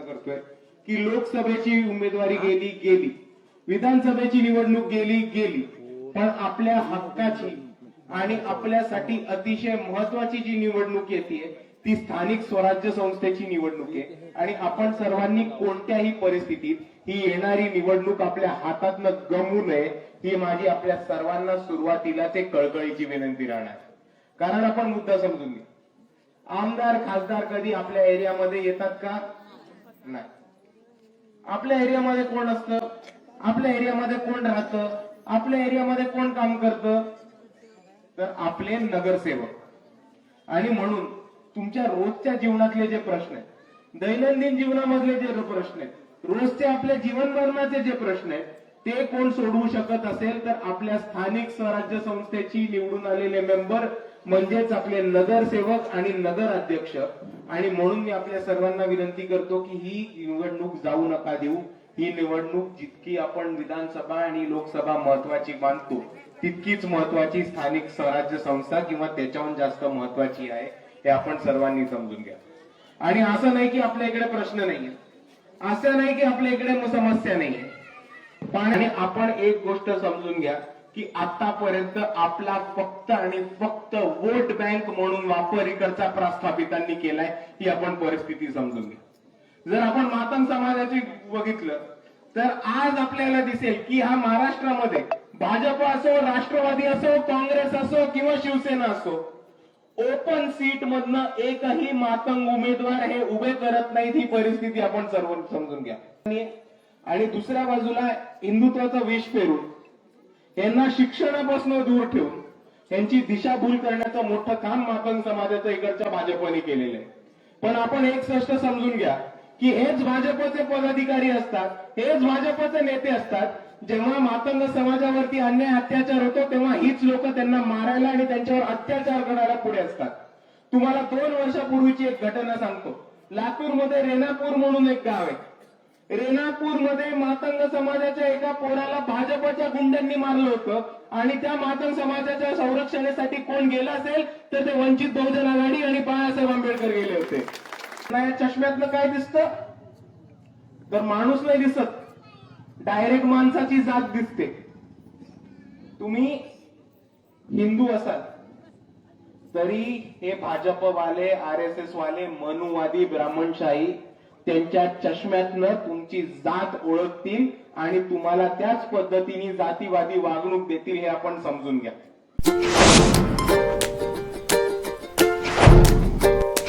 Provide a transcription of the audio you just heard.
प्रयत्न करतोय की लोकसभेची उमेदवारी गेली, विधानसभेची निवडणूक गेली, पण आपल्या हक्काची आणि आपल्यासाठी अतिशय महत्वाची जी निवडणूक येते ती स्थानिक स्वराज्य संस्थेची निवडणूक आहे आणि आपण सर्वांनी कोणत्याही परिस्थितीत ही येणारी निवडणूक आपल्या हातातनं गमवू नये ही माझी आपल्या सर्वांना सुरुवातीला ते कळकळीची विनंती राहणार. कारण आपण मुद्दा समजून घ्या. आमदार खासदार कधी आपल्या एरियामध्ये येतात का? नाही. आपल्या एरियामध्ये कोण असतं? आपल्या एरियामध्ये कोण राहतं? आपल्या एरियामध्ये कोण काम करतं? तर आपले नगरसेवक. आणि म्हणून तुमच्या रोजच्या जीवनातले जे प्रश्न आहेत, दैनंदिन जीवनामधले जे प्रश्न आहेत, रोजचे आपल्या जीवन मरणाचे जे प्रश्न आहेत ते कोण सोडवू शकत असेल तर आपल्या स्थानिक स्वराज्य संस्थेची निवडून आलेले मेंबर म्हणजेच आपले नगरसेवक आणि नगराध्यक्ष. आणि म्हणून मी आपल्या सर्वांना विनंती करतो की ही निवडणूक जाऊ नका देऊ. ही निवडणूक जितकी आपण विधानसभा आणि लोकसभा महत्वाची मानतो तितकीच महत्वाची स्थानिक स्वराज्य संस्था किंवा त्याच्याहून जास्त महत्वाची आहे हे आपण सर्वांनी समजून घ्या. आणि असं नाही की आपल्या इकडे प्रश्न नाहीये, असं नाही की आपल्या इकडे समस्या नाहीये, पण आपण एक गोष्ट समजून घ्या की आतापर्यंत आपला फक्त आणि फक्त वोट बँक म्हणून वापर इकडचा प्रस्थापितांनी केलाय ही आपण परिस्थिती समजून घ्या. जर आपण मातंग समाजाची बघितलं तर आज आपल्याला दिसेल की हा महाराष्ट्रामध्ये भाजप असो, राष्ट्रवादी असो, काँग्रेस असो किंवा शिवसेना असो, ओपन सीट मधनं एकही मातंग उमेदवार हे उभे करत नाहीत ही परिस्थिती आपण सर्व समजून घ्या. आणि दुसऱ्या बाजूला हिंदुत्वाचा वेश पेरून यांना शिक्षणापासून दूर ठेवून यांची दिशाभूल करण्याचं मोठं काम मातंग समाजाच्या इकडच्या भाजपने केलेलं आहे. पण आपण एक स्पष्ट समजून घ्या की हेच भाजपचे पदाधिकारी असतात, हेच भाजपचे नेते असतात, जेव्हा मातंग समाजावरती अन्याय अत्याचार होतो तेव्हा हीच लोक त्यांना मारायला आणि त्यांच्यावर अत्याचार करायला पुढे असतात. तुम्हाला 2 वर्षापूर्वीची एक घटना सांगतो. लातूरमध्ये रेणापूर म्हणून एक गाव आहे. रेणापूरमध्ये मातंग समाजाच्या एका पोराला भाजपच्या गुंडांनी मारलं होतं आणि त्या मातंग समाजाच्या संरक्षणासाठी कोण गेला असेल तर ते वंचित बहुजन आघाडी आणि बाळासाहेब आंबेडकर गेले होते. या चष्म्यातलं काय दिसतं तर माणूस नाही दिसत, डायरेक्ट माणसाची जात दिसते. तुम्ही हिंदू असाल तरी हे भाजपवाले, RSS वाले, मनुवादी, ब्राह्मणशाही त्यांच्या चष्म्यातनं तुमची जात ओळखतील आणि तुम्हाला त्याच पद्धतीने जातीवादी वागणूक देतील हे आपण समजून घ्या.